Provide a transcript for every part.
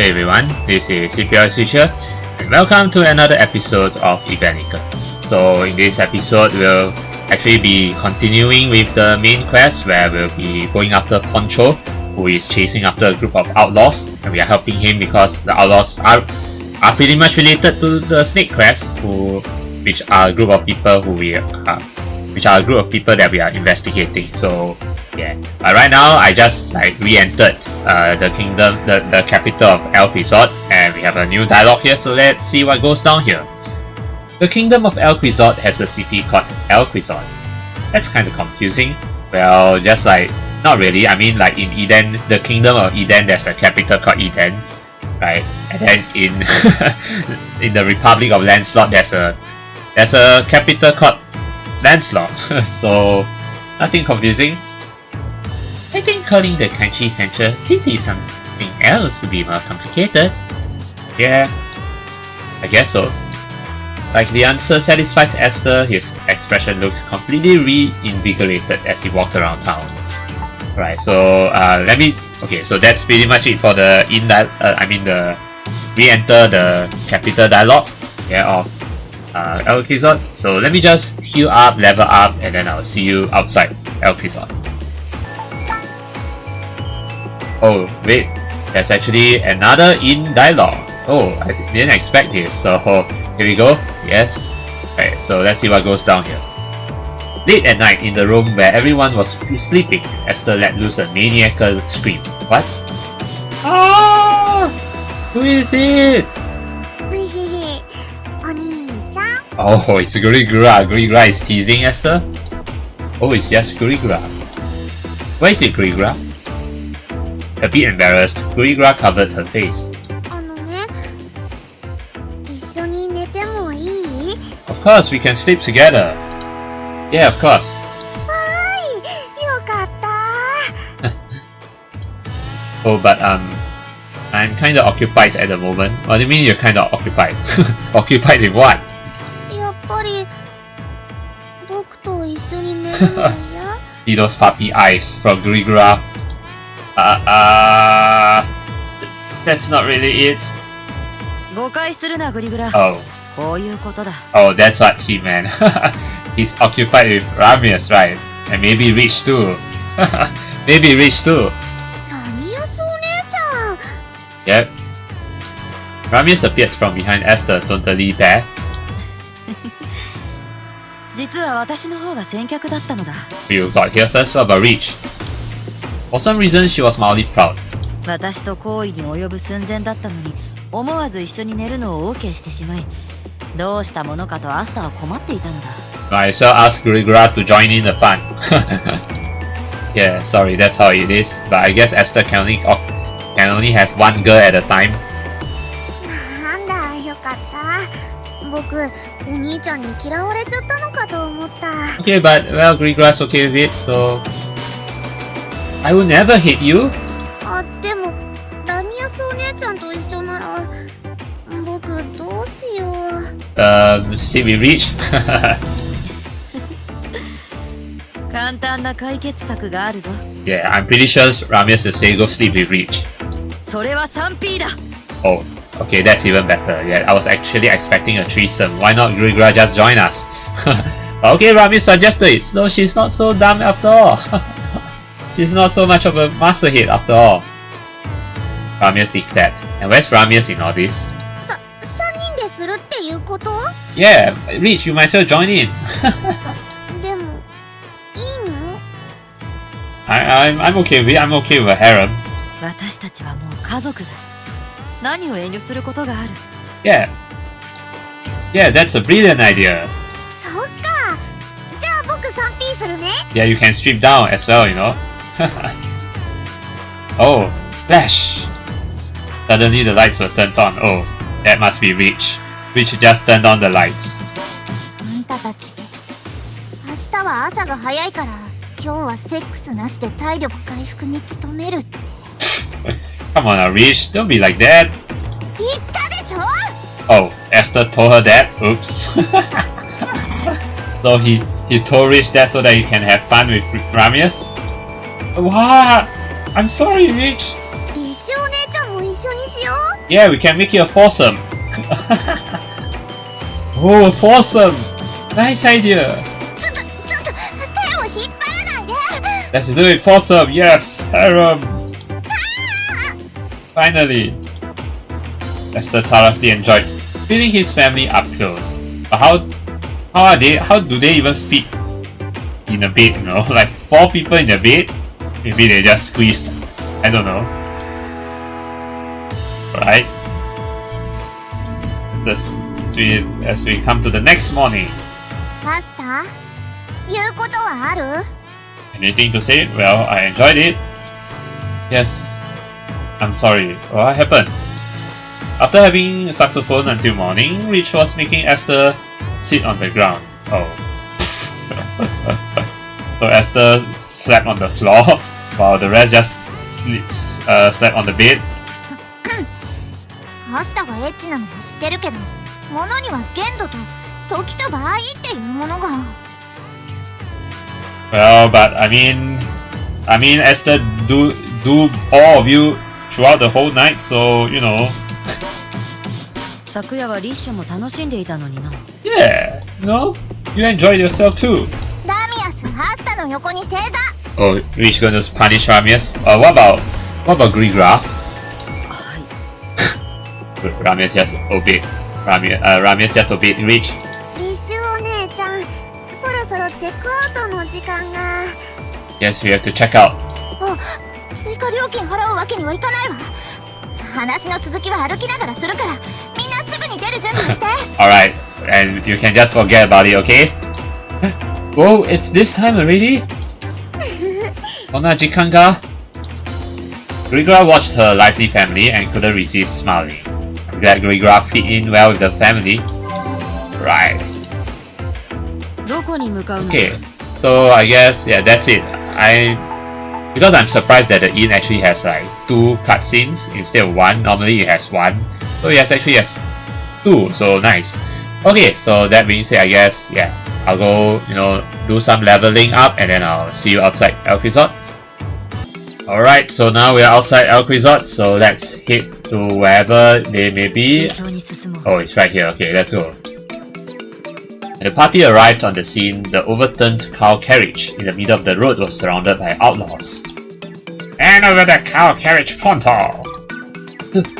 Hey everyone, this is eplipswich here, and welcome to another episode of Evenicle. So in this episode, we'll actually be continuing with the main quest where we'll be going after Poncho, who is chasing after a group of outlaws, and we are helping him because the outlaws are pretty much related to the snake quest, which are a group of people that we are investigating. So yeah, right now I just re-entered the kingdom, the capital of Resort, and we have a new dialogue here. So let's see what goes down here. The kingdom of Resort has a city called Resort. That's kind of confusing. Well, just not really. I mean, in Eden, the kingdom of Eden, there's a capital called Eden, right? And then in in the Republic of Lancelot, there's a capital called Lancelot. So nothing confusing. I think calling the country central city something else would be more complicated. Yeah, I guess so. The answer satisfied Esther, his expression looked completely reinvigorated as he walked around town. Right, so so that's pretty much it for the re-enter the capital dialogue, of Resort. So let me just heal up, level up, and then I'll see you outside Resort. Oh wait, there's actually another dialogue. Oh, I didn't expect this, so here we go. Yes. Okay, so let's see what goes down here. Late at night, in the room where everyone was sleeping, Esther let loose a maniacal scream. What? Ah! Who is it? Oh, it's Gurigra. Gurigra is teasing Esther? Oh, it's just Gurigra. Where is it, Gurigra? A bit embarrassed, Gurigra covered her face. Of course, we can sleep together. Yeah, of course. Oh, but I'm kinda occupied at the moment. What do you mean you're kinda occupied? Occupied in what? See those puppy eyes from Gurigra. That's not really it. Oh, that's what he meant. He's occupied with Ramius, right? And maybe rich too. Maybe rich too. Yep. Ramius appeared from behind Esther, totally bare. You got here first, what about Reach? For some reason, she was mildly proud. Right, so ask Gurigra to join in the fun. Yeah, sorry, that's how it is. But I guess Esther can only have one girl at a time. Okay, but well, Gurigra's okay with it, so I will never hate you. Sleep with Reach? Yeah, I'm pretty sure Ramius will say go sleep with Reach. Oh, okay, that's even better. Yeah, I was actually expecting a threesome. Why not Gurigra just join us? Okay, Ramius suggested it, so she's not so dumb after all. She's not so much of a masterhead after all. Ramius declared. And where's Ramius in all this? Yeah, Reach, you might as well join in. I'm okay with it. I'm okay with a harem. Yeah, that's a brilliant idea. Yeah, you can strip down as well, you know. Oh, flash! Suddenly the lights were turned on. Oh, that must be Reach. Reach just turned on the lights. Come on now, Reach, don't be like that. Oh, Esther told her that? Oops. So he told Reach that so that he can have fun with Ramius? What? I'm sorry, Reach. Yeah, we can make it a foursome. Oh, a foursome! Nice idea! Let's do it, foursome! Yes! Harem! Finally! Esther thoroughly enjoyed feeling his family up close. But how do they even fit in a bed, you know? Like 4 people in a bed? Maybe they just squeezed. I don't know. Alright. As we come to the next morning. Pasad, 言うことはある? Anything to say? Well, I enjoyed it. Yes. I'm sorry. What happened? After having saxophone until morning, Rich was making Esther sit on the ground. Oh. So Esther slept on the floor, while the rest just slept on the bed. パスタがエッチなのも知ってるけど、ものには限度と時と場合っていうものが。Well, but I mean, Esther do all of you throughout the whole night, so you know. 昨夜はリッシュも楽しんでいたのにな。Yeah, no, you enjoyed yourself too. ラミアス、パスタの横に正座。Oh, Rich gonna punish Ramius? What about Grigra? Ramius just obeyed. Ramius just obeyed Rich. リッシュお姉ちゃん、そろそろチェックアウトの時間が。Yes, we have to check out. あ、追加料金払うわけにはいかないわ。話の続きは歩きながらするから、みんなすぐに出る準備をして。Alright, and you can just forget about it, okay? Whoa, it's this time already? こんな時間が? Grigra watched her lively family and couldn't resist smiling. I'm glad Grigra fit in well with the family. Right. どこに向かうの? Okay, so I guess, yeah, that's it. Because I'm surprised that the inn actually has like 2 cutscenes instead of 1. Normally it has 1. So it actually has 2, so nice. Okay, so that being said, I guess, yeah, I'll go, do some leveling up and then I'll see you outside Elk Resort. Alright, so now we're outside Elk Resort, so let's head to wherever they may be. Oh, it's right here. Okay, let's go. When the party arrived on the scene, the overturned cow carriage in the middle of the road was surrounded by outlaws. Hand over the cow carriage pronto!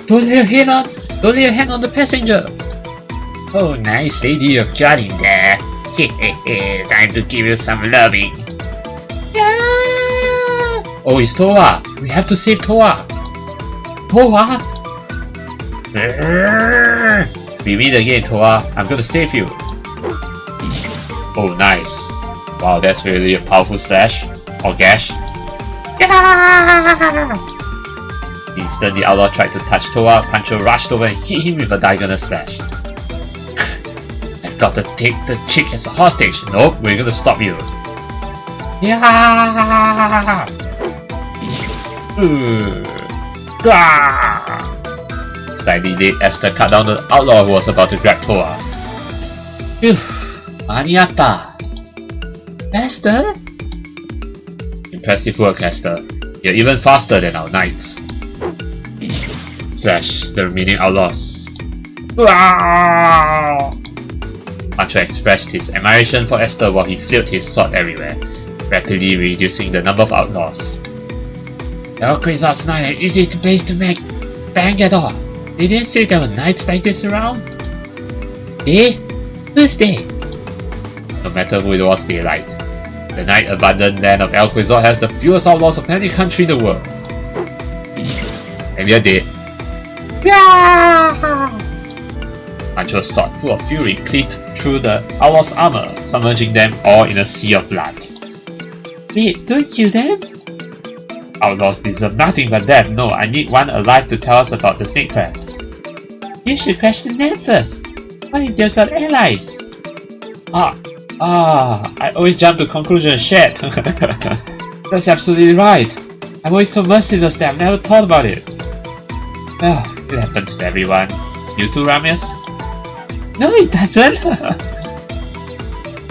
Don't lay your hand on the passenger! Oh, nice lady you've got in there. Hehehe, time to give you some loving. Yeah! Oh, it's Towa! We have to save Towa! Towa! We meet again, Towa. I'm gonna save you. Oh, nice. Wow, that's really a powerful slash. Or gash. Yeah! Instantly, the outlaw tried to touch Towa. Pancho rushed over and hit him with a diagonal slash. I've got to take the chick as a hostage. Nope, we're gonna stop you. Yeah! Slightly late, Esther cut down the outlaw who was about to grab Towa. Phew, maniatta. Esther? Impressive work, Esther. You're even faster than our knights. Slash the remaining outlaws. Pancho expressed his admiration for Esther while he flailed his sword everywhere, rapidly reducing the number of outlaws. Elk Resort's not an easy place to make bang at all. They didn't say there were knights like this around. They? Who's they? No matter who it was, they lied. The night abandoned land of Elk Resort has the fewest outlaws of any country in the world. And they're dead. Yeah! Pancho's sword, full of fury, cleaved through the outlaws' armor, submerging them all in a sea of blood. Wait, don't kill them? Outlaws deserve nothing but death. No, I need one alive to tell us about the snake crest. You should question them first. What if they've got allies? I always jump to conclusions. Shit. That's absolutely right. I'm always so merciless that I've never thought about it. Well, it happens to everyone. You too, Ramius? No, it doesn't.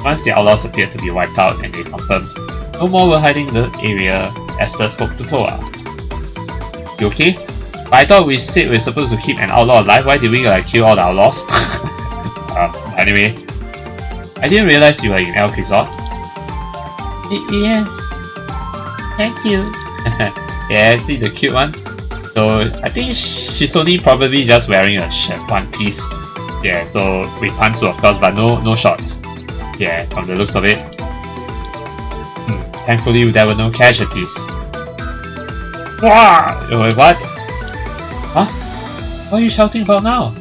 Once the outlaws appeared to be wiped out and they confirmed no more were hiding in the area, Esther spoke to Towa. You okay? But I thought we said we're supposed to keep an outlaw alive. Why did we like kill all the outlaws? Anyway, I didn't realize you were in Elk Resort. Yes. Thank you. Yeah, see the cute one. So I think she's only probably just wearing a shirt, one piece. Yeah, so with pantsu of course, but no shorts. Yeah, from the looks of it. Thankfully there were no casualties. Wow! Wait, what? Huh? What are you shouting about now?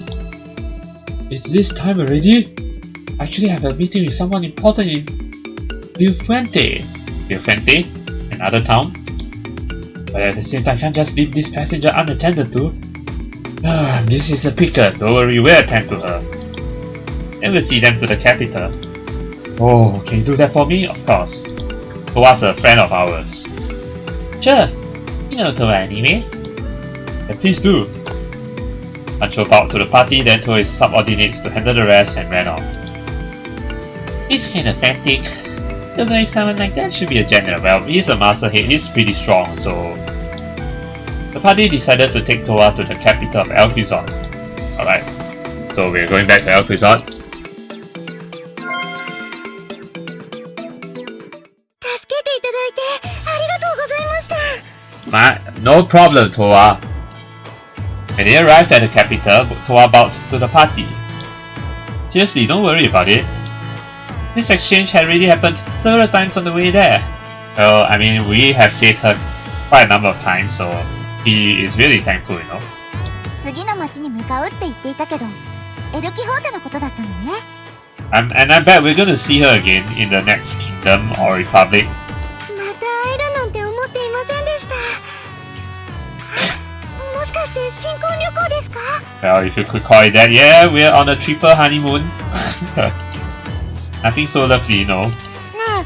It's this time already? I actually have a meeting with someone important in Fuente. Fuente? Another town? But at the same time I can't just leave this passenger unattended to. This is a picker, don't worry, we'll attend to her. And we'll see them to the capital. Oh, can you do that for me? Of course. Towa's a friend of ours. Sure, you know Towa anyway. Yeah, please do. Pancho bowed to the party, then told his subordinates to handle the rest and ran off. He's kinda frantic. Don't know if someone like that should be a general. Well, he's a master head, he's pretty strong, so... The party decided to take Towa to the capital of Elk Resort. Alright, so we're going back to Elk Resort. No problem, Towa. When they arrived at the capital, Towa bowed to the party. Seriously, don't worry about it. This exchange had already happened several times on the way there. Well, I mean, we have saved her quite a number of times, so he is really thankful, you know. 次の町に向かうって言っていたけど、エルキホーテのことだったのね。And I bet we're gonna see her again in the next kingdom or republic. また会えるなんて思っていませんでした。もしかして新婚旅行ですか？ Well, if you could call it that, yeah, we're on a triple honeymoon. Nothing so lovely, you know. ねえ、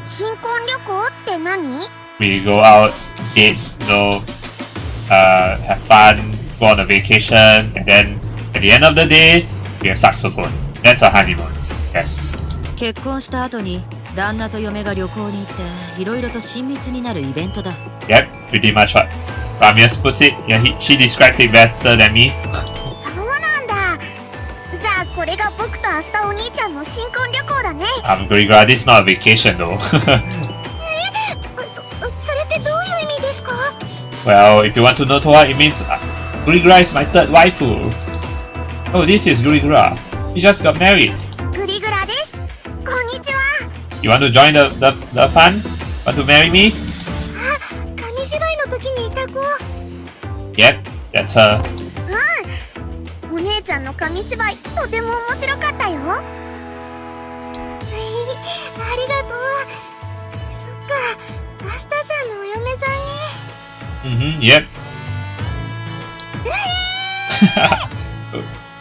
新婚旅行って何？ We go out, date, you know, have fun, go on a vacation, and then at the end of the day, we have saxophone. That's a honeymoon. Yes. 結婚した後に旦那と嫁が旅行に行っていろいろと親密になるイベントだ。Yep, pretty much what Ramius puts it. Yeah, she described it better than me. そうなんだ。じゃあこれが僕とアスタお兄ちゃんの新婚旅行だね。Grigra, this is not a vacation though. それってどういう意味ですか？ Well, if you want to know Towa, it means Grigra is my third waifu. Oh, this is Grigra. We just got married. グリグラです。こんにちは。You want to join the fun? Want to marry me? あ、紙芝居の時にいた子。Yep, that's her. うん。お姉ちゃんの紙芝居とても面白かったよ。ありがとう。そっか、アスタさんのお嫁さんに。Yep.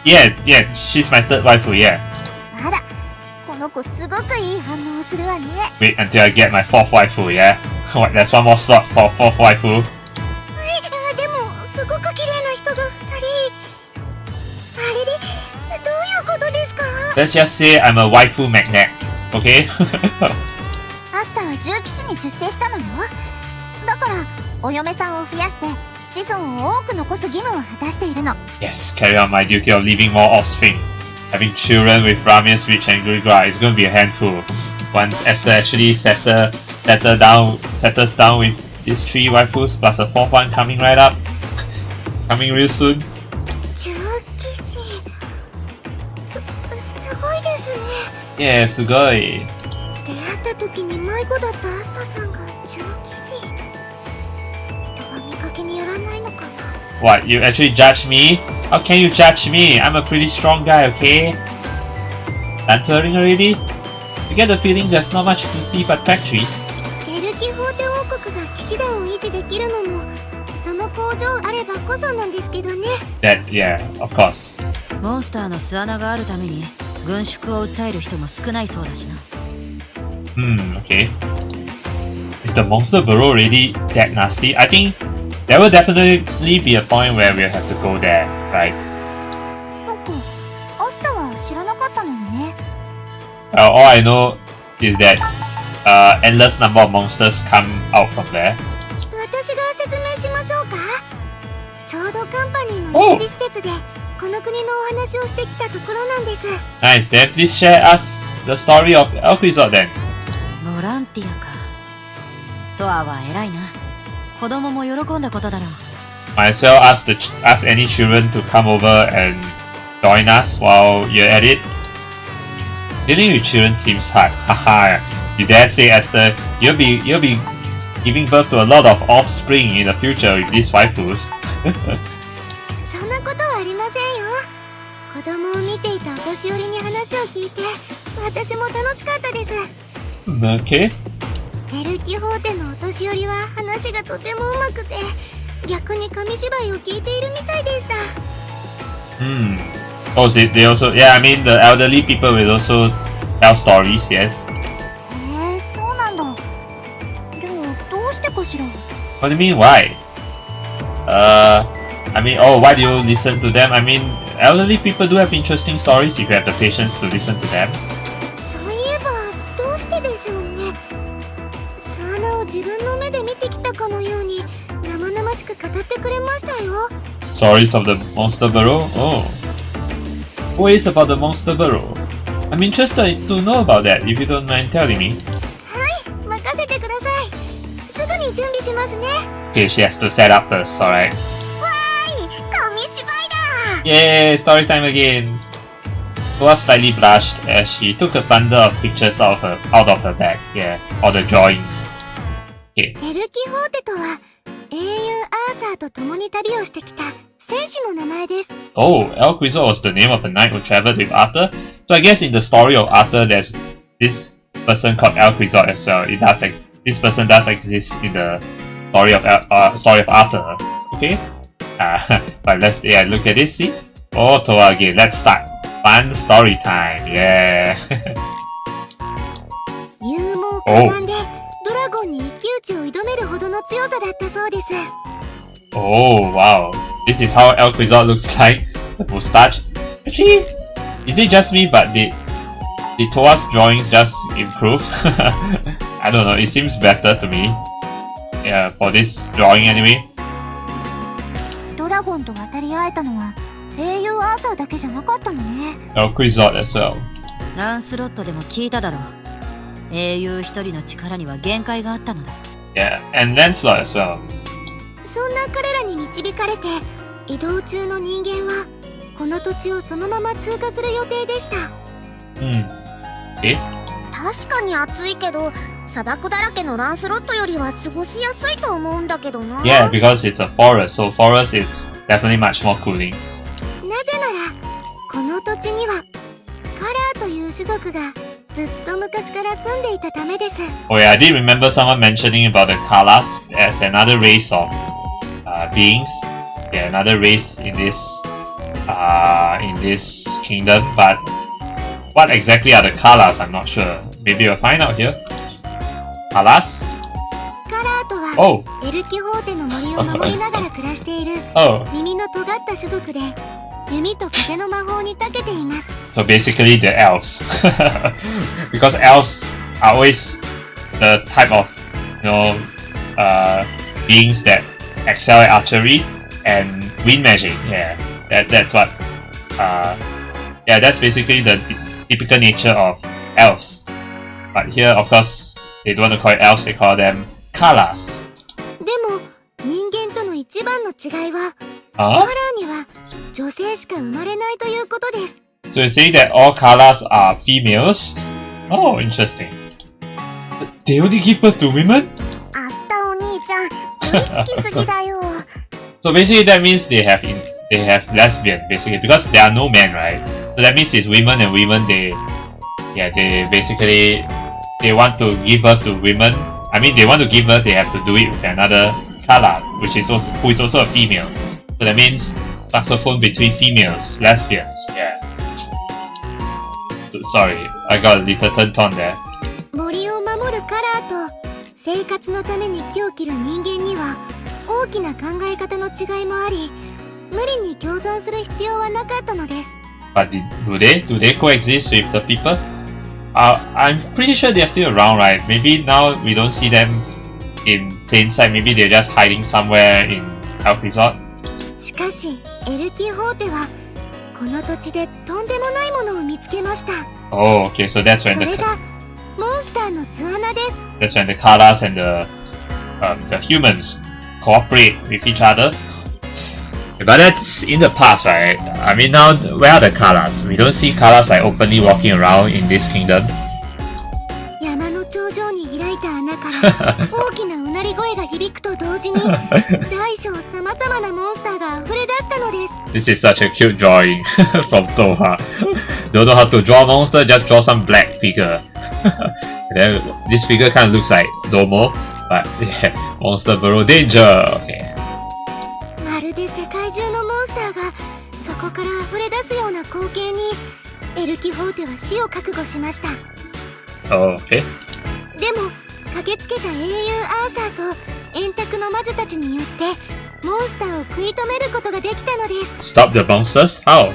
Yeah, she's my third waifu, yeah. あら、この子すごくいい反応をするわね。Wait until I get my fourth waifu, yeah? What, there's one more slot for fourth waifu. でも、すごく綺麗な人が2人。あれで、どういうことですか？ Let's just say I'm a waifu magnet, okay? アスタは重騎士に出世したのよ。だから、お嫁さんを増やして、子孫を多く残す義務を果たしているの。Yes, carry on my duty of leaving more offspring. Having children with Ramius, Rich, and Grigra is going to be a handful. Once Esther actually settles down with these 3 waifus plus a 4th one coming right up. Coming real soon. 重騎士。すごいですね。Yeah, すごい。出会った時に迷子だったアスタさんが重騎士。人は見かけによらないのかな。What, you actually judge me? How can you judge me? I'm a pretty strong guy, okay? Done touring already? You get the feeling there's not much to see but factories. エルキホーテ王国が騎士団を維持できるのもその工場あればこそなんですけどね。That, yeah, of course. モンスターの巣穴があるために軍縮を訴える人も少ないそうだしな。Okay. Is the monster burrow really that nasty? I think there will definitely be a point where we'll have to go there, right? そっか、アスタは知らなかったのよね。All I know is that endless number of monsters come out from there. 私が説明しましょうか。ちょうどカンパニーの育児施設でこの国のお話をしてきたところなんです。 Nice, then please share us the story of Elf Resort then. ボランティアか。トアは偉いな。子供も喜んだことだろう。Might as well ask any children to come over and join us while you're at it. Dealing with children seems hard. Haha, you dare say, Esther, you'll be giving birth to a lot of offspring in the future with these waifus. そんなことはありませんよ。子供を見ていたお年寄りに話を聞いて私も楽しかったです。 Okay. エルキホーテのお年寄りは話がとてもうまくて逆に紙芝居を聞いているみたいでした。 Oh, so they also, yeah, I mean the elderly people will also tell stories, yes. そうなんだ。でもどうしてかしら。 What do you mean, why? I mean, oh, why do you listen to them? I mean, elderly people do have interesting stories if you have the patience to listen to them. そういえばどうしてでしょうね。巣穴を自分の目で見てきたかのように生々しく語ってくれましたよ。 Stories of the monster burrow? Oh. What is about the monster burrow? I'm interested to know about that if you don't mind telling me. はい、任せてください。すぐに準備しますね。 Okay, she has to set up first, alright. わーい、紙芝居だ。 Yay, story time again. Towa slightly blushed as she took a bundle of pictures out of her bag. Yeah, all the drawings. Okay. エルキホーテとは英雄アーサーと共に旅をしてきた戦士の名前です。 Oh, Elf Resort was the name of a knight who traveled with Arthur. So I guess in the story of Arthur, there's this person called Elf Resort as well. This person does exist in the story of Arthur. Okay. But let's look at this. See. Oh, Towa again. Let's start. Fun story time. Yeah. 勇猛果敢でドラゴンに一騎打ちを挑めるほどの強さだったそうです。 Oh wow. This is how Elf Resort looks like. The moustache. Actually, is it just me? But did Towa's drawings just improve? I don't know. It seems better to me. Yeah, for this drawing anyway. ドラゴンと渡り合えたのは英雄アーサーだけじゃなかったのね。 Elf Resort as well. ランスロットでも聞いただろう。英雄一人の力には限界があったのだ。Yeah, and Lancelot as well. そんな彼らに導かれて移動中の人間はこの土地をそのまま通過する予定でした。え？確かに暑いけど砂漠だらけのランスロットよりは過ごしやすいと思うんだけどな。 Yeah, because it's a forest, so forest it's definitely much more cooling. なぜならこの土地にはカラーという種族がずっと昔から住んでいたためです。 Oh yeah, I did remember someone mentioning about the Kalas as another race of beings. Yeah, another race in this kingdom. But what exactly are the Kalas? I'm not sure. Maybe we'll find out here. Kalas? カラーとは、Oh. エルキホーテの森を守りながら暮らしている Oh. 耳の尖った種族で弓と風の魔法に長けています。 So basically the elves. Because elves are always the type of, beings that excel at archery and wind magic. Yeah, that's what. That's basically the typical nature of elves. But here, of course, they don't want to call it elves; they call them Kalas. でも人間との一番の違いは、 Huh? カラーには女性しか生まれないということです。 So you say that all Kalas are females? Oh, interesting. They only give birth to women? アスタお兄ちゃん、追いつきすぎだよ。 So basically that means they have lesbian basically because there are no men, right? So that means it's women and women they basically they want to give birth to women. I mean they want to give birth, they have to do it with another Kala, who is also a female. So that means saxophone between females, lesbians. Yeah. Sorry, I got a little turned on there. 森を守るカラーと生活のために木を切る人間には大きな考え方の違いもあり、無理に共存する必要はなかったのです。 But do they coexist with the people? I'm pretty sure they're still around, right? Maybe now we don't see them in plain sight. Maybe they're just hiding somewhere in Elf Resort. しかしエルキホーテはこの土地でとんでもないものを見つけました。 Oh, okay, so that's そ when れ the がモンスターの巣穴です。 that's when the Kalas and the humans cooperate with each other. But that's in the past, right? I mean, now where are the Kalas? We don't see Kalas like openly walking around in this kingdom. 山の頂上に開いた穴から大きなうなり声が響くと同時に大小さまざまなモンスターが溢れ出したのです。 This is such a cute drawing from Towa. Don't know how to draw monster, just draw some black figure. Then this figure kind of looks like Domo, but yeah, monster burrow danger. Okay. まるで世界中のモンスターがそこから溢れ出すような光景にエルキホーテは死を覚悟しました。 Oh, okay. でも駆けつけた英雄アーサーと円卓の魔女たちによってモンスターを食い止めることができたのです。 Stop the monsters? How?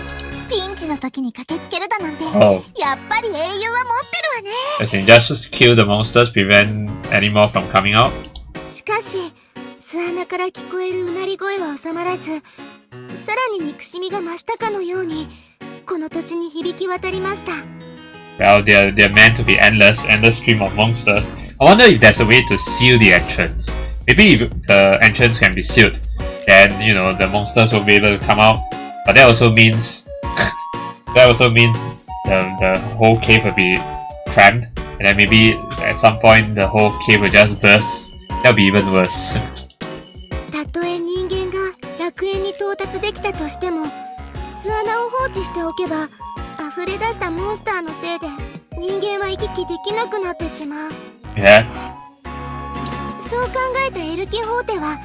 ピンチの時に駆けつけるだなんて、 Oh. やっぱり英雄は持ってるわね。 As in just kill the monsters, prevent any more from coming out? しかし巣穴から聞こえるうなり声は収まらず、さらに憎しみが増したかのようにこの土地に響き渡りました。 Well, they're meant to be endless stream of monsters. I wonder if there's a way to seal the entrance. Maybe if the entrance can be sealed, then you know the monsters will be able to come out. But that also means the whole cave will be crammed, and then maybe at some point the whole cave will just burst. That'll be even worse. たとえ人間が楽園に到達できたとしても巣穴を放置しておけば溢れ出したモンスターのせいで人間は行き来できなくなってしまう。 Yeah. そう考えたエルキホーテは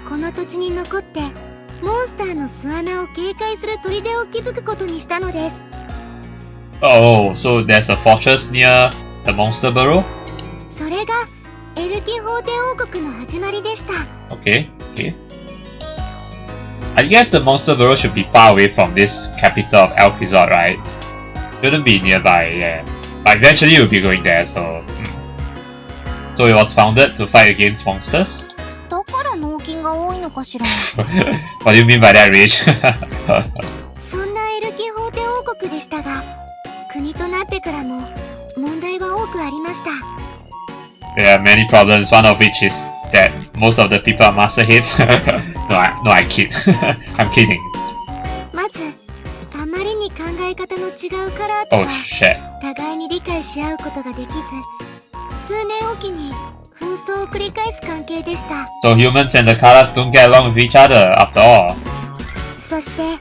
この土地に残ってモンスターの巣穴を警戒する砦を築くことにしたのです。 Oh, so there's a fortress near the monster burrow? それがエルキホーテ王国の始まりでした。 Okay, okay. I guess the monster burrow should be far away from this capital of Eplipswich, right? Shouldn't be nearby, yeah. But eventually you'll be going there, so... So it was founded to fight against monsters? だから納金が多いのかしら。 What do you mean by that, Rage? そんなエルキホーテ王国でしたが、国となってからも問題は多くありました。 There are many problems, one of which is that most of the people are master hits. I kid. I'm kidding. まず、あまりに考え方の違うカラーと Oh は shit. 互いに理解し合うことができず、数年おきに紛争を繰り返す関係でした。 So humans and the Kalas don't get along with each other, after all. そして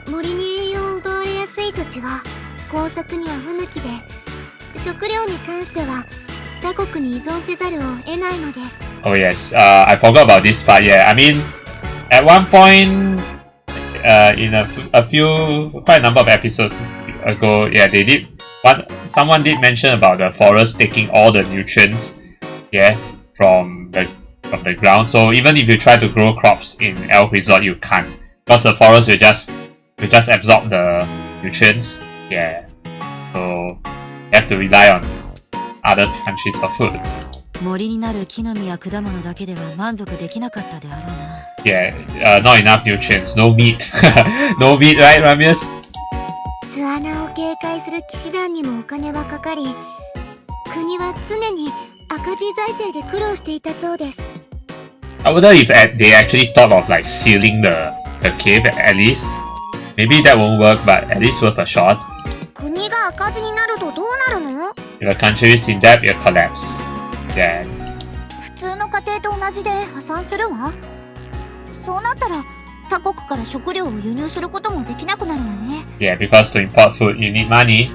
森に栄養を奪われやすい土地は耕作には不向きで、食料に関しては他国に依存せざるを得ないのです。 Oh yes, I forgot about this part, yeah. I mean, at one point, in quite a number of episodes ago, yeah, someone did mention about the forest taking all the nutrients, yeah, from the ground. So even if you try to grow crops in Elf Resort, you can't, because the forest will just absorb the nutrients, yeah. So you have to rely on other countries for food. 森になる木の実や果物だけでは満足できなかったであろうな。Yeah, not enough nutrients, no meat. No meat, right, Ramius? 巣穴を警戒する騎士団にもお金はかかり、国は常に赤字財政で苦労していたそうです。 I wonder if they actually thought of like sealing the cave at least. Maybe that won't work, but at least worth a shot. 国が赤字になるとどうなるの？ If a country is in debt, it'll collapse. Then 普通の家庭と同じで破産するわ。そうなったら他国から食料を輸入することもできなくなるわね。 yeah, because to import food you need money.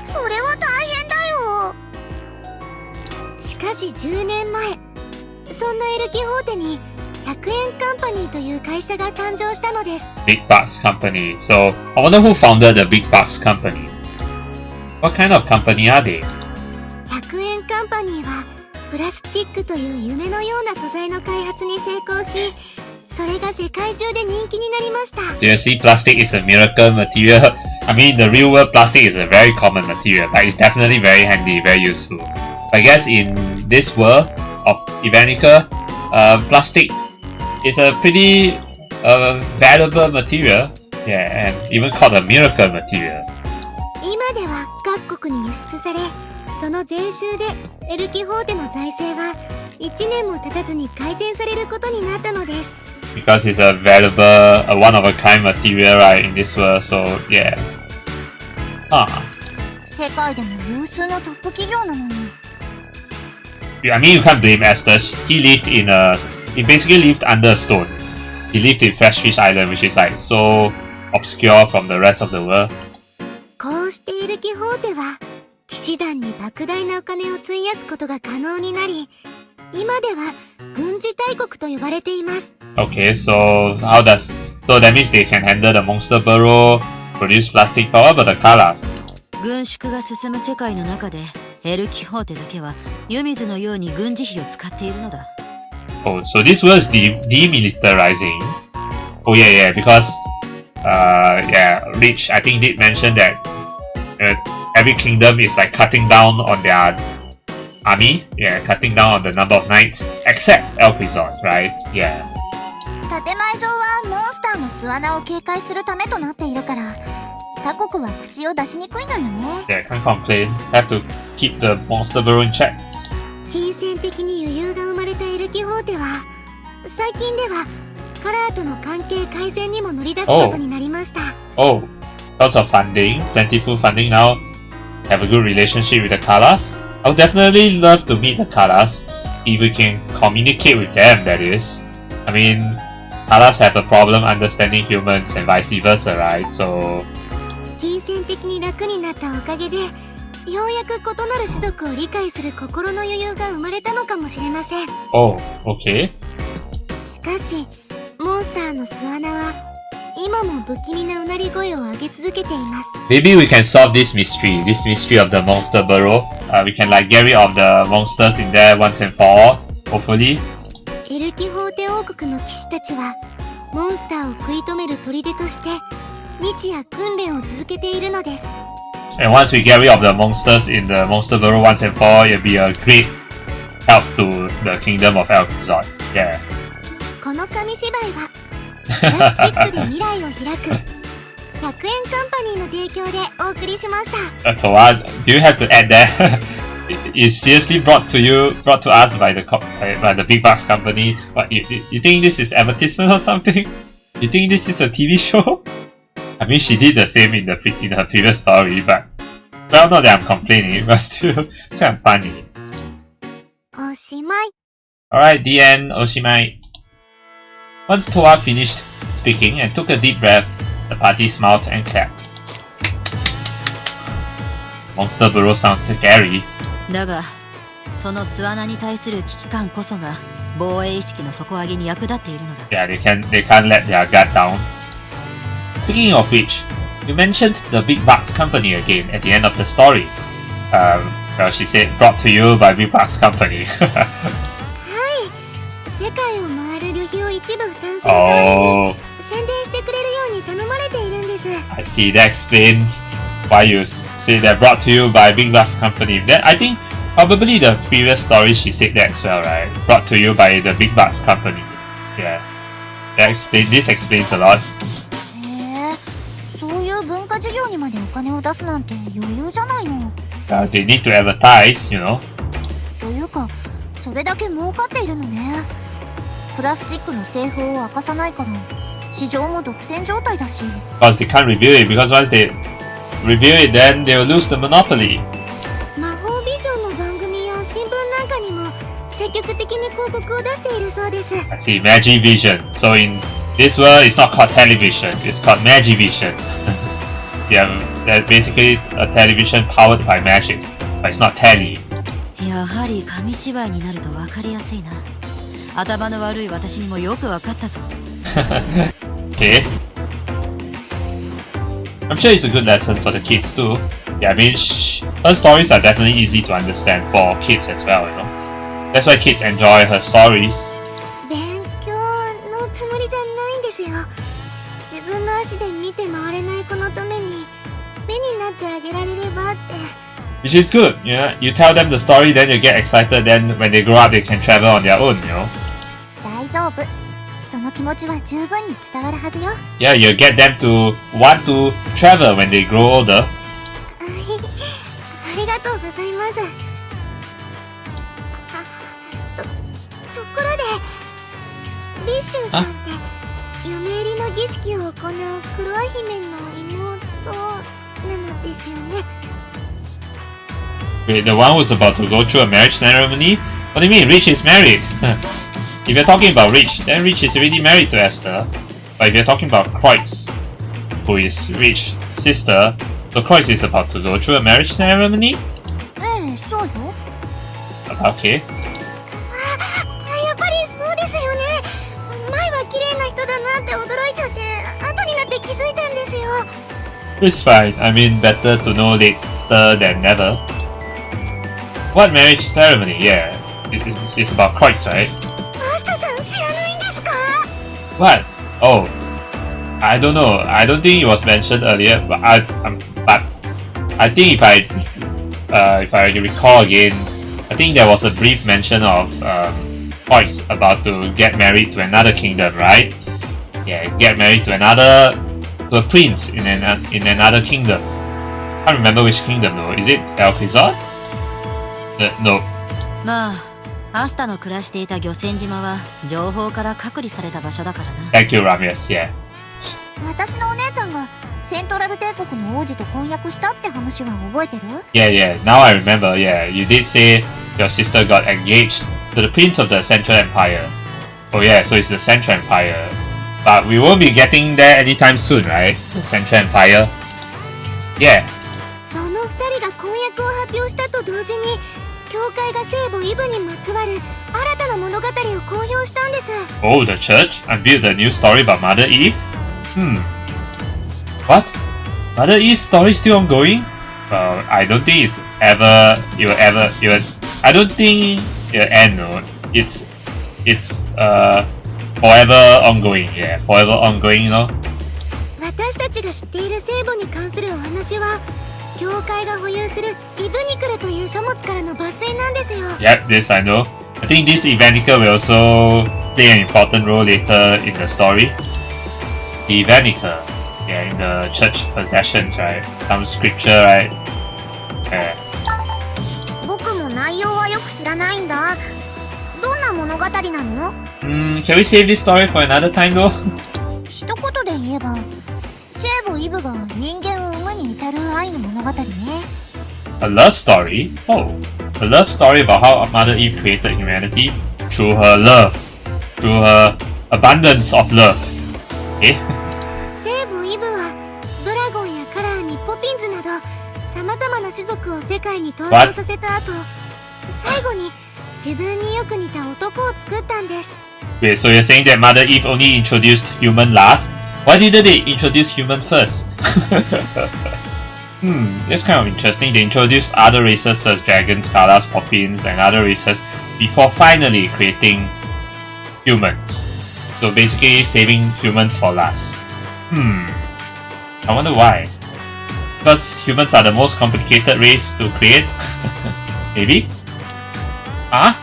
それは大変だよ。しかし10年前、そんなエルキホーテに100円カンパニーという会社が誕生したのです。 Big Bucks Company. So I wonder who founded the Big Bucks Company. What kind of company are they? 100円カンパニーはプラスチックという夢のような素材の開発に成功し、それが世界中で人気になりました。 Seriously, plastic is a miracle material. I mean, the real world plastic is a very common material, but it's definitely very handy, very useful. But I guess in this world of Evenicle, plastic is a pretty a valuable material, yeah, and even called a miracle material. 今では各国に輸出され、その税収でエルキホーテの財政は1年も経たずに改善されることになったのです。Because it's a valuable, a one-of-a-kind material, right, in this world, so yeah. 世界でも有数のトップ企業なのに。I mean, you can't blame Asterisk. He basically lived under a stone. He lived in Freshfish Island, which is like so obscure from the rest of the world. こうしてエルキホーテは騎士団に莫大なお金を費やすことが可能になり、今では軍事大国と呼ばれています。Okay, so that means they can handle the monster burrow, produce plastic power, but the colors. 軍縮が進む世界の中でエルキホーテだけは湯水のように軍事費を使っているのだ。Oh, so this was demilitarizing. Oh yeah, because Rich I think did mention that every kingdom is like cutting down on their army, cutting down on the number of knights, except Eplipswich, right? Yeah. 建前上はモンスターの巣穴を警戒するためとなっているから、他国は口を出しにくいのよね。Yeah, can't complain. Have to keep the monster burrow in check. 金銭的に余裕が生まれたエルキホーテは、最近ではカラーとの関係改善にも乗り出すことになりました。Oh, lots of funding, plentiful funding now. Have a good relationship with the Kalas. I would definitely love to meet the Kalas, if we can communicate with them, that is. I mean, Kalas have a problem understanding humans and vice versa, right? So... 金銭的に楽になったおかげで、ようやく異なる種族を理解する心の余裕が生まれたのかもしれません。Oh, okay. しかし、モンスターの巣穴は今も不気味なうなり声を上げ続けています。Maybe we can solve this mystery of the monster burrow. We can like get rid of the monsters in there once and for all, hopefully. エルキホーテ王国の騎士たちは、モンスターを食い止める砦として、日夜訓練を続けているのです。And once we get rid of the monsters in the monster burrow once and for all, it'll be a great help to the kingdom of Eplipswich. Yeah. この紙芝居はプラスチックで未来を開く100円カンパニーの提供でお送りしました。Towa, do you have to add that? It's seriously brought to us by the big bucks company. What you think this is advertisement or something? You think this is a TV show? I mean, she did the same in her previous story, but well, not that I'm complaining, but still funny. おしまい。Alright, the end. Oshimai. Once Towa finished speaking and took a deep breath, the party smiled and clapped. Monster burrow sounds scary. だが、その巣穴に対する危機感こそが防衛意識の底上げに役立っているのだ。Yeah, they can't let their guard down. Speaking of which, you mentioned the Big Bucks Company again at the end of the story. Well, she said brought to you by Big Bucks Company. はい、世界を回る旅費を一部負担する代わりに宣伝してくれるように頼まれているんです。I see, that explains why you say that brought to you by Big Bucks Company. That, I think probably the previous story she said that as well, right? Brought to you by the Big Bucks Company. Yeah. This explains a lot. そういう文化事業にまでお金を出すなんて余裕じゃないの。They need to advertise, you know. というか、それだけ儲かっているのね。プラスチックの製法を明かさないから市場も独占状態だし。Because they can't reveal it, because once they reveal it, then they will lose the monopoly. 魔法ビジョンの番組や新聞なんかにも積極的に広告を出しているそうです。I see, Magic Vision. So in this world, it's not called television, it's called Magic Vision. Yeah, that's basically a television powered by magic, but it's not telly. やはり紙芝居になると分かりやすいな。頭の悪い私にもよく分かったぞ。Okay. I'm sure it's a good lesson for the kids too. Yeah, I mean, her stories are definitely easy to understand for kids as well, you know. That's why kids enjoy her stories. 勉強のつもりじゃないんですよ。自分の足で見て回れない子のために目になってあげられればって。Which is good, you know. You tell them the story, then you get excited. Then when they grow up, they can travel on their own, you know. 大丈夫。その気持ちは十分に伝わるはずよ。Yeah, you get them to want to travel when they grow older. ありがとうございます。ところで、リッシュさんって嫁入りの儀式を行う黒姫の妹なのですよね。Wait, the one who's about to go through a marriage ceremony? What do you mean, Rich is married? If you're talking about Rich, then Rich is already married to Esther. But if you're talking about Kreutz, who is Rich's sister, so Kreutz is about to go through a marriage ceremony? そうよ。Okay. やっぱりそうですよね。前は綺麗な人だなって驚いちゃって、後になって気づいたんですよ。It's fine. I mean, better to know later than never. What marriage ceremony? Yeah, it's about Kreutz, right? アスタさん知らないんですか？ What? Oh, I don't know. I don't think it was mentioned earlier, but I think if I recall again, I think there was a brief mention of Kreutz about to get married to another kingdom, right? Yeah, get married to a prince in another kingdom. I can't remember which kingdom though. Is it Eplipswich? No. まあアスタの暮らしていた漁船島は情報から隔離された場所だからな。 Thank you, Ramius. Yeah. 私のお姉ちゃんがセントラル帝国の王子と婚約したって話は覚えてる？ Yeah. Now I remember. Yeah, you did say your sister got engaged to the prince of the Central Empire. Oh yeah, so it's the Central Empire. But we won't be getting there anytime soon, right? The Central Empire. Yeah. その二人が婚約を発表したと同時に、教会が聖母イブにまつわる新たな物語を公表したんです。Oh, the church unveiled a new story about Mother Eve? What? Mother Eve's story still ongoing? Well, I don't think I don't think it'll end, no. It's forever ongoing, yeah. Forever ongoing, you know? 私たちが知っている聖母に関するお話は、教会が保有するイブニクルという書物からの抜粋なんですよ。Yep, this I know. I think this Evenicle will also play an important role later in the story. The Evenicle, yeah, in the church possessions, right? Some scripture, right? Yeah. 僕も内容はよく知らないんだ。どんな物語なの？ Can we save this story for another time though? 一言で言えば、聖母イブが人間を産むに至る愛の物語ね。A love story? Oh, a love story about how Mother Eve created humanity through her love, through her abundance of love. Okay? 聖母イブはドラゴンやカラーにポピンズなど様々な種族を世界に登場させた後、最後に自分によく似た男を作ったんです。 Wait, so you're saying that Mother Eve only introduced human last? Why didn't they introduce human first? That's kind of interesting. They introduced other races such as dragons, Kalas, Poppins, and other races before finally creating humans. So basically saving humans for last. I wonder why. Because humans are the most complicated race to create? Maybe? Huh?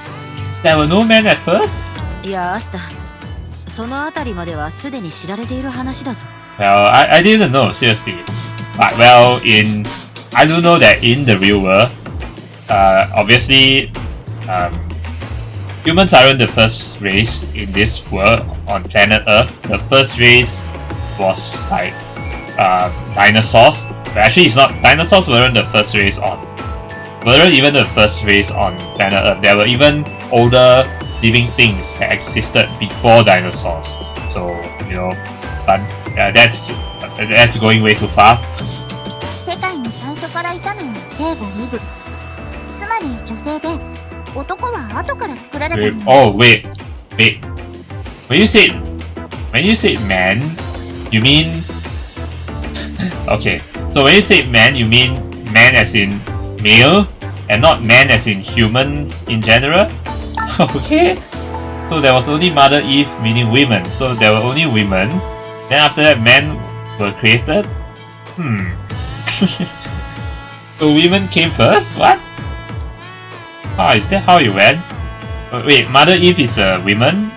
There were no men at first? いやアスタ、そのあたりまではすでに知られている話だぞ。 Well, I didn't know, seriously. But well, I do know that in the real world, obviously, humans aren't the first race in this world on planet Earth. The first race was like dinosaurs. But actually, it's not. Dinosaurs weren't the first race weren't even the first race on planet Earth. There were even older living things that existed before dinosaurs. So but that's going way too far. 世界に最初からいたのは聖母イブ。つまり女性で、男は後から作られたの。Oh wait. When you say man, you mean okay. So when you say man, you mean man as in male, and not man as in humans in general. Okay. So there was only Mother Eve, meaning women. So there were only women. Then after that, men were created. So women came first? What? Is that how it went? Wait, Mother Eve is a woman?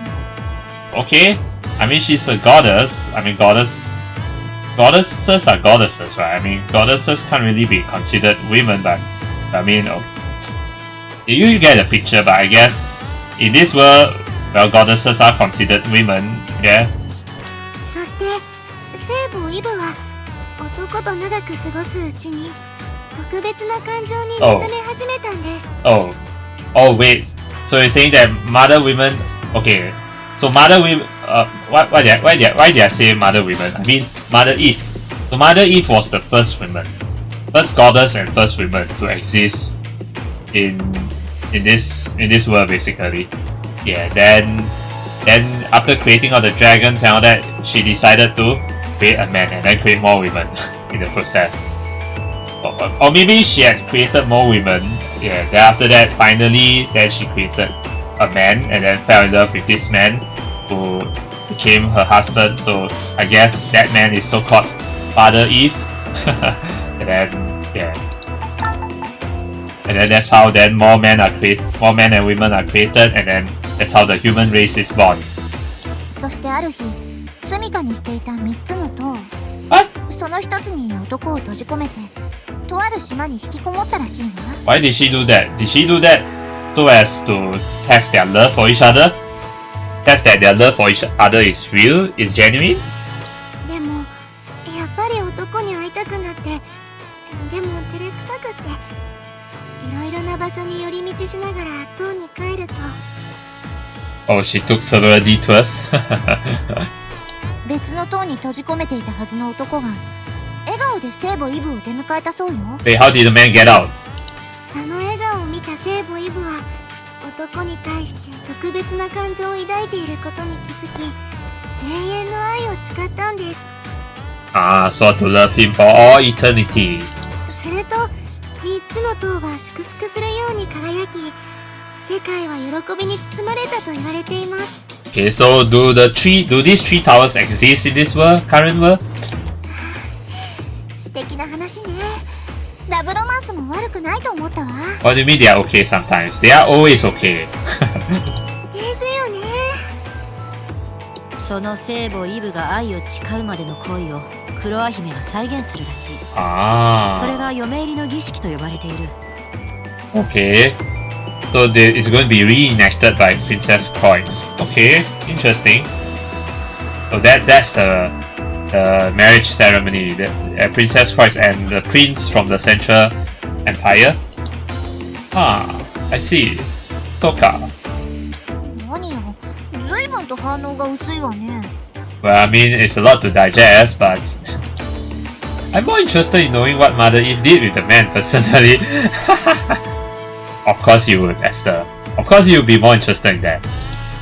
Okay. I mean, she's a goddess. I mean, goddesses are goddesses, right? I mean, goddesses can't really be considered women, but I mean, you get the picture. But I guess in this world, well, goddesses are considered women. Yeah. そして聖母イブは男と長く過ごすうちに特別な感情に目覚め始めたんです。Oh, wait. So you're saying that mother women? Okay. So mother women. Why did I say mother women? I mean Mother Eve. So Mother Eve was the first woman, first goddess and first woman to exist in this world, basically. Yeah. Then after creating all the dragons and all that, she decided to create a man and then create more women in the process. Or maybe she had created more women. Yeah. Then after that, finally, then she created a man and then fell in love with this man who became her husband. So I guess that man is so-called Father Eve. And then yeah. And then that's how then more men and women are created, and then that's how the human race is born. そしてある日、住処にしていた3つの塔、その一つに男を閉じ込めて、とある島に引きこもったらしいわ。Why did she do that? Did she do that so as to test their love for each other? Test that their love for each other is real, is genuine? でも、やっぱり男に会いたくなって、でも照れくさくって、いろいろな場所に寄り道しながら塔に帰ると。Oh, she took several detours. 別の塔に閉じ込めていたはずの男が笑顔で聖母イブを出迎えたそうよ。Wait, how did the man get out? その笑顔を見た聖母イブは男に対して特別な感情を抱いていることに気づき、永遠の愛を誓ったんです。So to love him for all eternity. すると3つの塔は祝福するように輝き、世界は喜びに包まれたと言われています。Okay, so do these three towers exist in this current world? 素敵な話ね。ラブロマンスも悪くないと思ったわ。What do you mean they are okay sometimes? They are always okay. ですよね。その聖母イブが愛を誓うまでの行為をクロア姫が再現するらしい。それが嫁入りの儀式と呼ばれている。Okay. So it's going to be reenacted by Princess Croix. Okay, interesting. So that's the marriage ceremony. The Princess Croix and the prince from the Central Empire. I see. Toka. 何よ、随分と反応が薄いわね。Well, I mean, it's a lot to digest, but I'm more interested in knowing what Mother Eve did with the man personally. Of course you would, Esther. Of course you'll be more interested in that.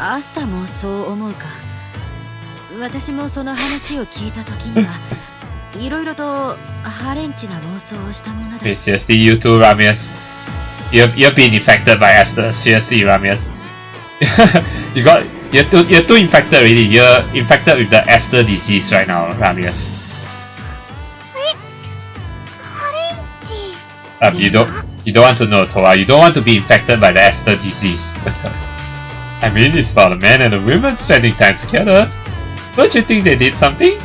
アスタもそう思うか。私もその話を聞いた時には、いろいろとハレンチな妄想をしたもので。Hey, seriously, you too, Ramius. You've been infected by Esther. Seriously, Ramius. You're too infected already. You're infected with the Esther disease right now, Ramius. ハレンチ。You don't want to know, Towa. You don't want to be infected by the Esther disease. I mean, it's about a man and a woman spending time together. Don't you think they did something?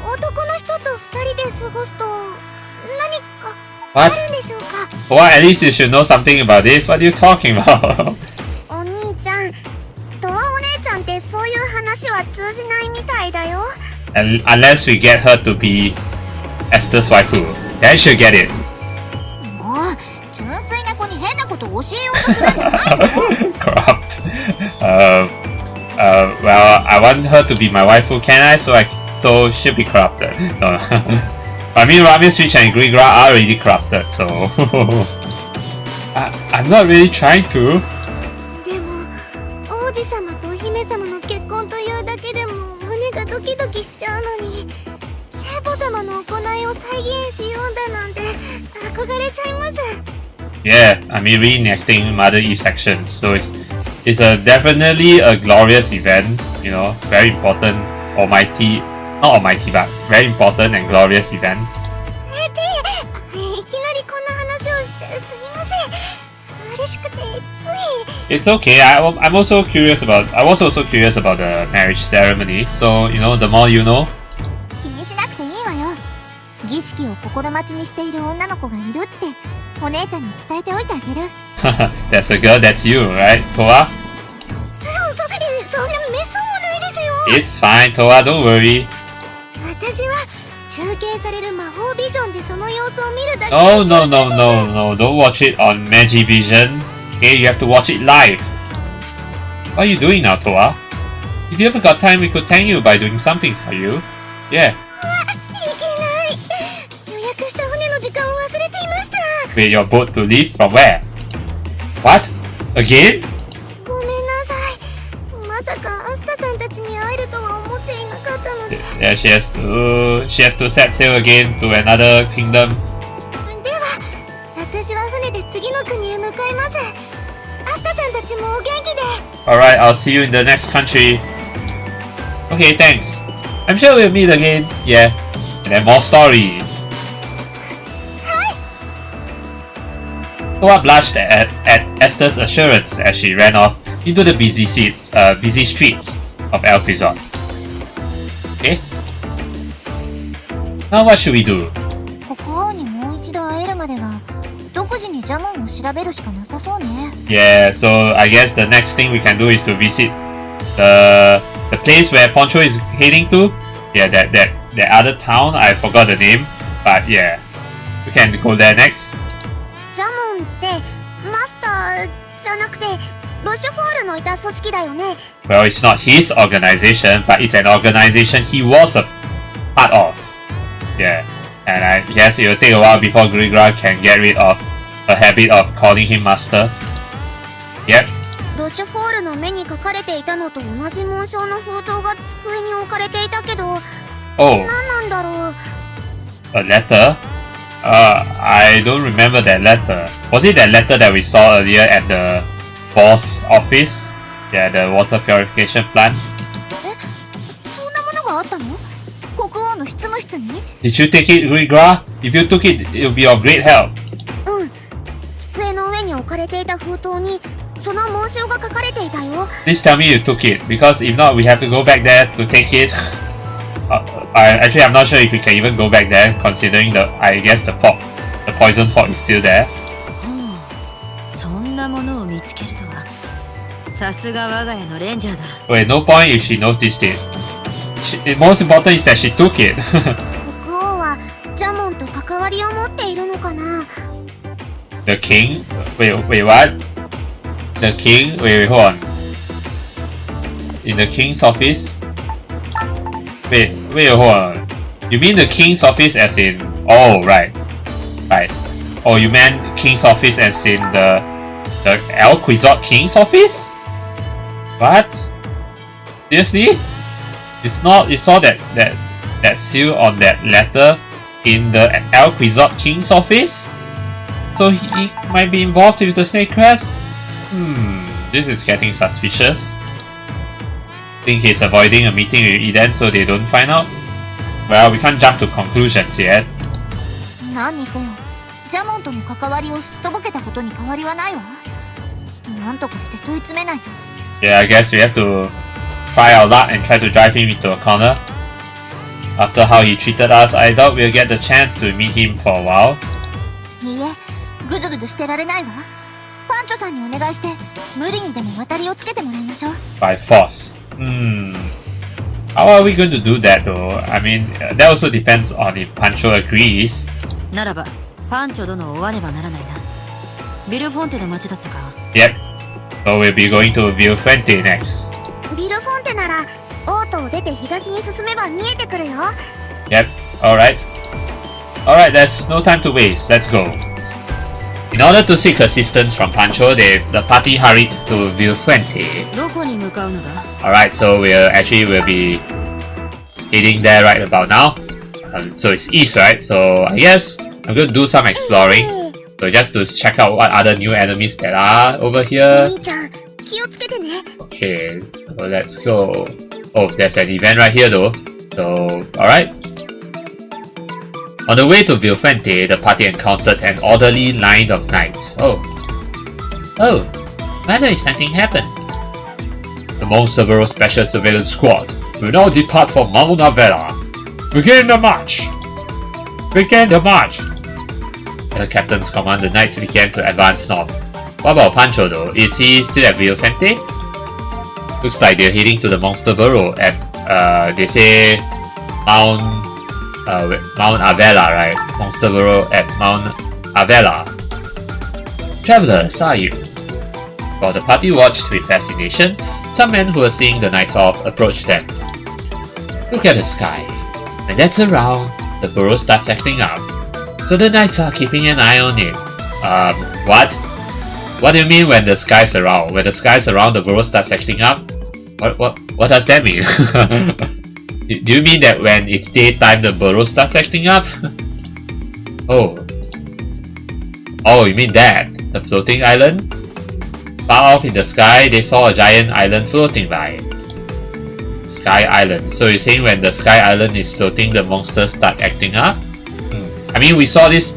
男の人と2人で過ごすと何かあるんでしょうか。 Well, at least you should know something about this. What are you talking about? お兄ちゃん、トワお姉ちゃんってそういう話は通じないみたいだよ。Unless we get her to be Esther's waifu, then she'll get it. もう純粋な子に変なこと教えようとするんじゃないの。Corrupt. Well, I want her to be my waifu, can I? So she'll be corrupted. No. I mean, Ramius, Switch, and Green Gra are already corrupted, so I'm not really trying to. でも王子様とお姫様の結婚というだけでも胸がドキドキしちゃうのに、聖母様の行いを再現しようだなんて憧れちゃいます。Yeah, I mean reenacting Mother Eve sections, so it's definitely a glorious event, you know, very important, not almighty, but very important and glorious event. いきなりこんな話をしてすみません。嬉しくてつい。It's okay. I was also curious about the marriage ceremony. So you know, the more you know. 気にしなくていいわよ。儀式を心待ちにしている女の子がいるってお姉ちゃんに伝えておいてあげる。That's a girl. That's you, right, Towa? そんなめっそうもないですよ。It's fine, Towa. Don't worry. 私は中継される魔法ビジョンでその様子を見るだけ。Oh no. Don't watch it on Magivision. Okay, you have to watch it live. What are you doing now, Towa? If you ever got time, we could thank you by doing something for you. Yeah. いけない。予約した船の時間を忘れていました。Wait, your boat to leave from where? What? Again? ごめんなさい。まさかアスタさんたちに会えるとは思っていなかったので。Yeah, she has to set sail again to another kingdom. では、私は船で次の国へ向かいます。アスタさんたちもお元気で。Alright, I'll see you in the next country. Okay, thanks. I'm sure we'll meet again. Yeah. And then more story. Towa blushed at Esther's assurance as she ran off into the busy streets of Eplipswich. Okay. Now what should we do? 国王にもう一度会えるまでは独自にジャモンを調べるしかなさそうね。Yeah, so I guess the next thing we can do is to visit the place where Poncho is heading to. Yeah, that other town. I forgot the name, but yeah, we can go there next. ジャモンってマスターじゃなくてロシュフォールのいた組織だよね。Well, it's not his organization, but it's an organization he was a part of. Yeah, and I guess it will take a while before Grigra can get rid of a habit of calling him master. Yep. ロシュフォールの目に書かれていたのと同じ紋章の封筒が机に置かれていたけど、Oh, 何なんだろう。a letter? I don't remember that letter. Was it that letter that we saw earlier at the boss office? Yeah, the water purification plant. そんなものがあったの？国王の執務室に？ Did you take it, Grigra? If you took it, it would be of great help. うん。机の上に置かれていた封筒にその紋章が書かれていたよ。Please tell me you took it, because if not, we have to go back there to take it. Actually, I'm not sure if we can even go back there, considering I guess the poison fog is still there. そんなものを見つけるとは、さすが我が家のレンジャーだ。Wait, no point if she noticed it. Most important is that she took it. 国王はジャモンと関わりを持っているのかな？ The king? Wait, what? The king? Wait, hold on. In the king's office? Wait, hold on. You mean the king's office as in... Oh, right. Oh, you meant king's office as in the Eplipswich king's office? What? Seriously? You saw that seal on that letter in the Eplipswich king's office? So he might be involved with the snake crest? This is getting suspicious. Think he's avoiding a meeting with Eden so they don't find out? Well, we can't jump to conclusions yet. 何にせよ、ジャモンとの関わりをすっとぼけたことに変わりはないわ。なんとかして問い詰めないと。Yeah, I guess we have to try our luck and try to drive him into a corner. After how he treated us, I doubt we'll get the chance to meet him for a while. いいえ、ぐずぐずしてられないわ。パンチョさんにお願いして、無理にでも渡りをつけてもらいましょう。By force. How are we going to do that though? I mean, that also depends on if Pancho agrees. ならば、パンチョ殿を追わねばならないな。ビルフォンテの町だったか。Yep. So we'll be going to Villefente next. ビルフォンテなら、オートを出て東に進めば見えてくるよ。Yep. Alright. Alright, there's no time to waste. Let's go. In order to seek assistance from Pancho, the party hurried to Villefente. どこに向かうのだ？ Alright, so we'll be heading there right about now. So it's east, right? So I guess I'm going to do some exploring. So just to check out what other new enemies there are over here. 兄ちゃん、気をつけてね。Okay, so let's go. Oh, there's an event right here though. So, alright. On the way to Villefente, the party encountered an orderly line of knights. Oh, Rather exciting happened. The Monster Burrow Special Surveillance Squad will now depart for Mount Avella. Begin the march! Begin the march! The captain's command, the knights began to advance north. What about Pancho though? Is he still at Villafente? Looks like they're heading to the Monster Burrow at, they say, Mount Avella, right? Monster Burrow at Mount Avella. Travelers, are you? While the party watched with fascination, some men who were seeing the knights off approached them. Look at the sky. When that's around, the burrow starts acting up. So the knights are keeping an eye on it. What? What do you mean when the sky's around? When the sky's around, the burrow starts acting up? What does that mean? Do you mean that when it's daytime, the burrow starts acting up? Oh, you mean that? The floating island? Far off in the sky, they saw a giant island floating by. Sky Island. So you're saying when the Sky Island is floating, the monsters start acting up? I mean, we saw these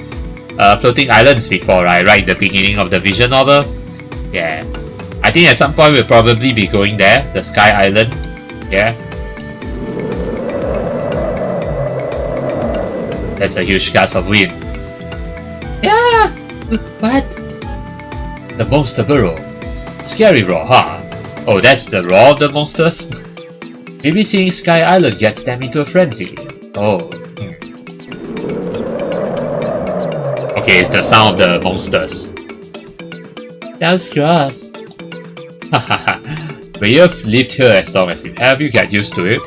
floating islands before, right? Right in the beginning of the visual novel. Yeah. I think at some point we'll probably be going there, the Sky Island. Yeah. That's a huge gust of wind. Yeah! What? The Monster Burrow. Scary roar, huh? Oh, that's the roar of the monsters? Maybe seeing Sky Island gets them into a frenzy. Oh. Okay, it's the sound of the monsters. That's gross. Hahaha. When you've lived here as long as you have, you get used to it.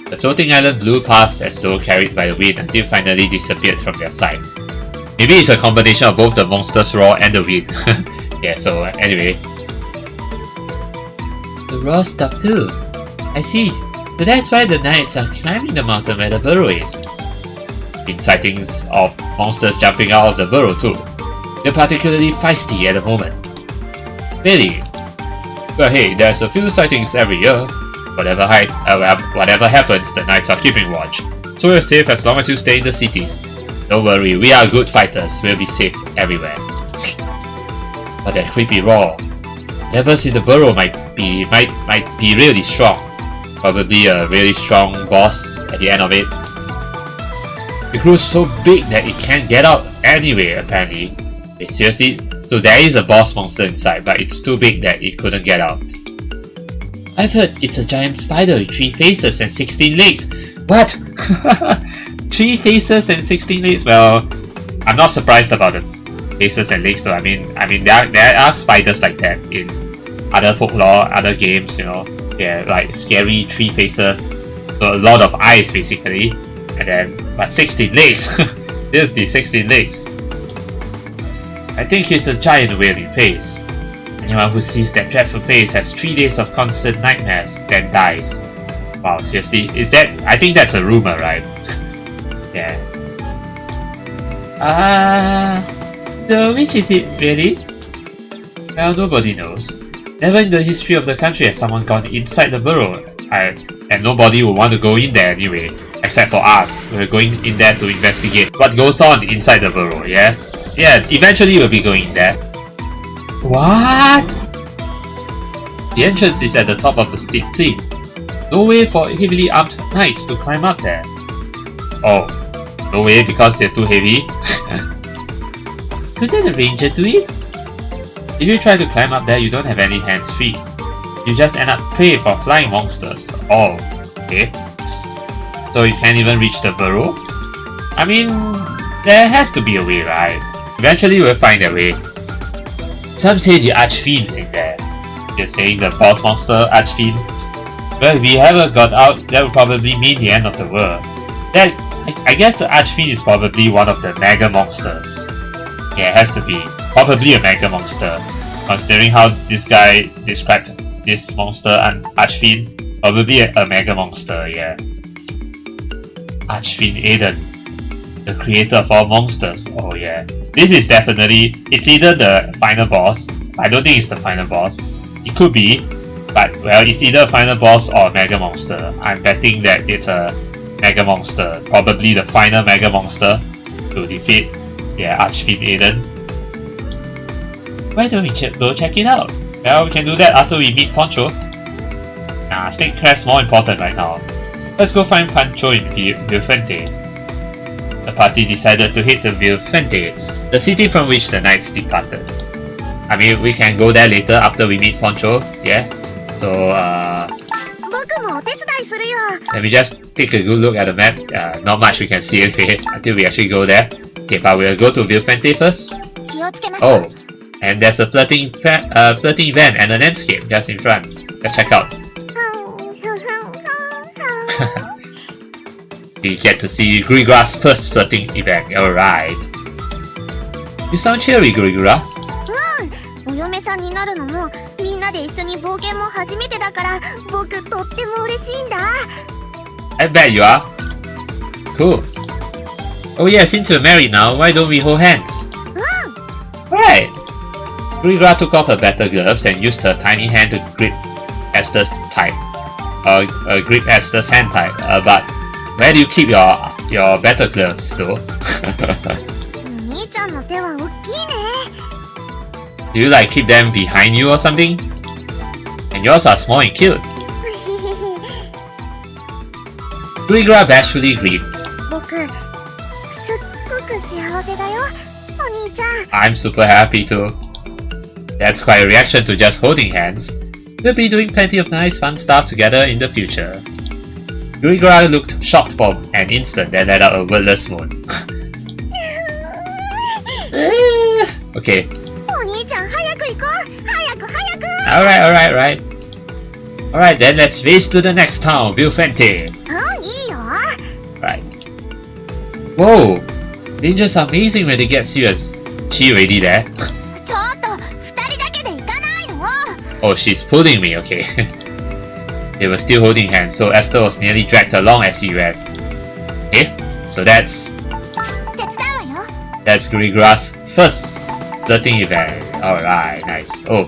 The floating island blew past as though carried by the wind until finally disappeared from their sight. Maybe it's a combination of both the monster's roar and the wind. Yeah, so anyway. The roar stopped too. I see. So that's why the knights are climbing the mountain where the burrow is. Been sightings of monsters jumping out of the burrow too. They're particularly feisty at the moment. Really? Well hey, there's a few sightings every year. Whatever happens, the knights are keeping watch. So we're safe as long as you stay in the cities. Don't worry, we are good fighters. We'll be safe everywhere. But that creepy roar. Levels in the burrow might be really strong. Probably a really strong boss at the end of it. It grew so big that it can't get out anyway, apparently. Wait, seriously? So there is a boss monster inside, but it's too big that it couldn't get out. I've heard it's a giant spider with 3 faces and 16 legs. What? 3 faces and 16 legs? Well, I'm not surprised about the faces and legs though. I mean there are spiders like that in other folklore, other games, you know. Yeah, like scary 3 faces, so a lot of eyes basically, and then but 16 legs. There's the 16 legs. I think it's a giant wailing face. Anyone who sees that dreadful face has 3 days of constant nightmares, then dies. Wow, seriously? Is that? I think that's a rumor, right? Yeah. So which is it really? Well, nobody knows. Never in the history of the country has someone gone inside the burrow, and nobody will want to go in there anyway, except for us. We're going in there to investigate what goes on inside the burrow, yeah? Yeah, eventually we'll be going there. What? The entrance is at the top of a steep cliff. No way for heavily armed knights to climb up there. Oh, no way because they're too heavy? Couldn't a ranger do it? If you try to climb up there, you don't have any hands free. You just end up prey for flying monsters. Oh, okay. So you can't even reach the burrow? I mean, there has to be a way, right? Eventually we'll find a way. Some say the Archfiend's in there. You're saying the boss monster Archfiend? Well, if we haven't got out, that would probably mean the end of the world. I guess the Archfiend is probably one of the mega monsters. Yeah, it has to be. Probably a mega monster. Considering how this guy described this monster and Archfiend, probably a mega monster, yeah. Archfiend Aiden, the creator of all monsters. Oh yeah. This is definitely, it's either the final boss. I don't think it's the final boss. It could be, but well, it's either a final boss or a mega monster. I'm betting that it's a mega monster. Probably the final mega monster to defeat, yeah, Archfiend Aiden. Why don't we go check it out? Well, we can do that after we meet Poncho. Nah, snake quest more important right now. Let's go find Poncho in Vilfente. The party decided to head to Vilfente, the city from which the knights departed. I mean, we can go there later after we meet Poncho, yeah? So, let me just take a good look at the map. Not much we can see until we actually go there. Okay, but we'll go to Vilfente first. Oh, and there's a flirting event and a landscape just in front. Let's check out. We get to see Grigra's first flirting event. Alright. You sound cheery, Grigra. I bet you are. Cool. Oh yeah, since we're married now, why don't we hold hands? Alright. Grigra took off her better gloves and used her tiny hand to grip Esther's hand tight. But where do you keep your better gloves though? Do you like keep them behind you or something? And yours are small and cute. Grigra bashfully grieved. I'm super happy too. That's quite a reaction to just holding hands. We'll be doing plenty of nice fun stuff together in the future. Grigra looked shocked for an instant, then let out a wordless moan. Okay. Alright. Alright, then let's race to the next town, Vilfente. Right. Whoa! Ninjas are amazing when they get serious. She already there? Oh, she's pulling me, okay. They were still holding hands, so Esther was nearly dragged along as he ran. Okay, so that's Grigra's first flirting event. Alright, nice. Oh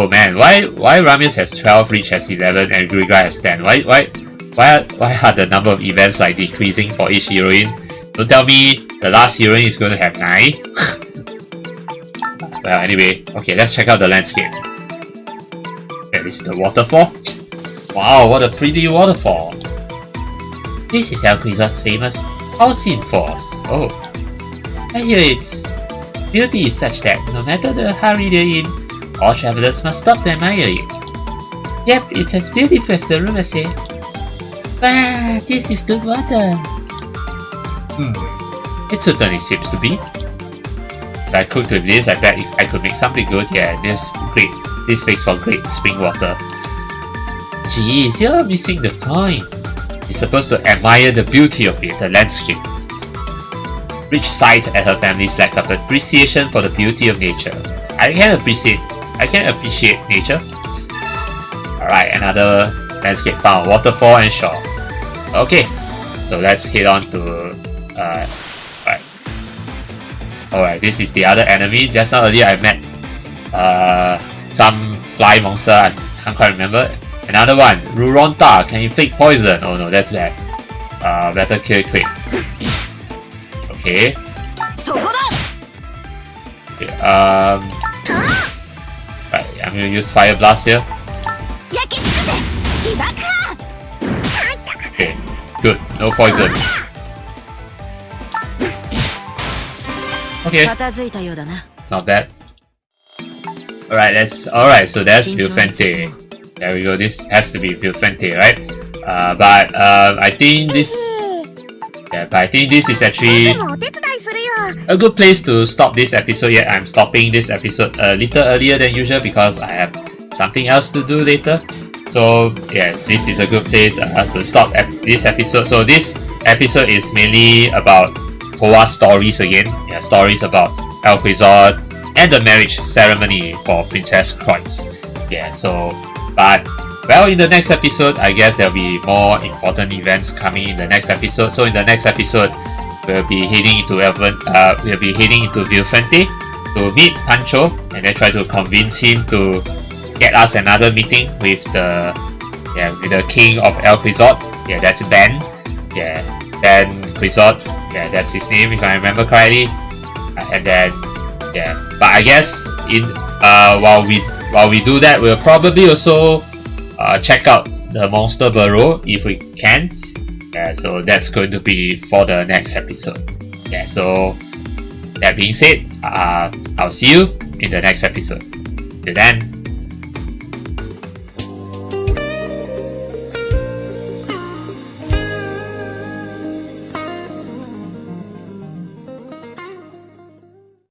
man, why Ramius has 12, Reach has 11, and Grigra has 10? Why are the number of events like decreasing for each heroine? Don't tell me the last heroine is going to have 9. Well, anyway, okay, let's check out the landscape. Okay, this is the waterfall. Wow, what a pretty waterfall. This is Elquizot's famous Halcyon Falls. Oh, I hear its beauty is such that no matter the hurry they're in, all travelers must stop to admire it. Yep, it's as beautiful as the rumors say. Wow, this is good water. It certainly seems to be. If I cooked with this, I bet if I could make something good. Yeah, this makes for great spring water. Jeez, you're missing the point. You're supposed to admire the beauty of it, the landscape. Rich sighed at her family's lack of appreciation for the beauty of nature. I can appreciate nature. Alright, another landscape found, waterfall and shore. Okay, so let's head on to Alright, this is the other enemy. Just now earlier I met some fly monster, I can't quite remember. Another one, Ruronta, can inflict poison. Oh no, that's bad. Better kill quick. Okay. Right, I'm gonna use Fire Blast here. Okay, good, no poison. Okay, not bad. Alright, so that's Vilfente. There we go, this has to be Vilfente, right? But I think this is actually a good place to stop this episode. Yet I'm stopping this episode a little earlier than usual because I have something else to do later. So yes, this is a good place to stop this episode. So this episode is mainly about Towa stories again. Yeah, stories about Elquizot and the marriage ceremony for Princess Kreutz. Yeah, so but well, in the next episode, I guess there'll be more important events coming in the next episode. So in the next episode, we'll be heading into Vilfente to meet Pancho and then try to convince him to get us another meeting with the king of Elquizot. Yeah, that's Ben. Yeah, Ben Quizot. Yeah, that's his name if I remember correctly. And then Yeah, but I guess in while we do that, we'll probably also check out the monster burrow if we can. Yeah, so that's going to be for the next episode. Yeah, so that being said, I'll see you in the next episode. Till then,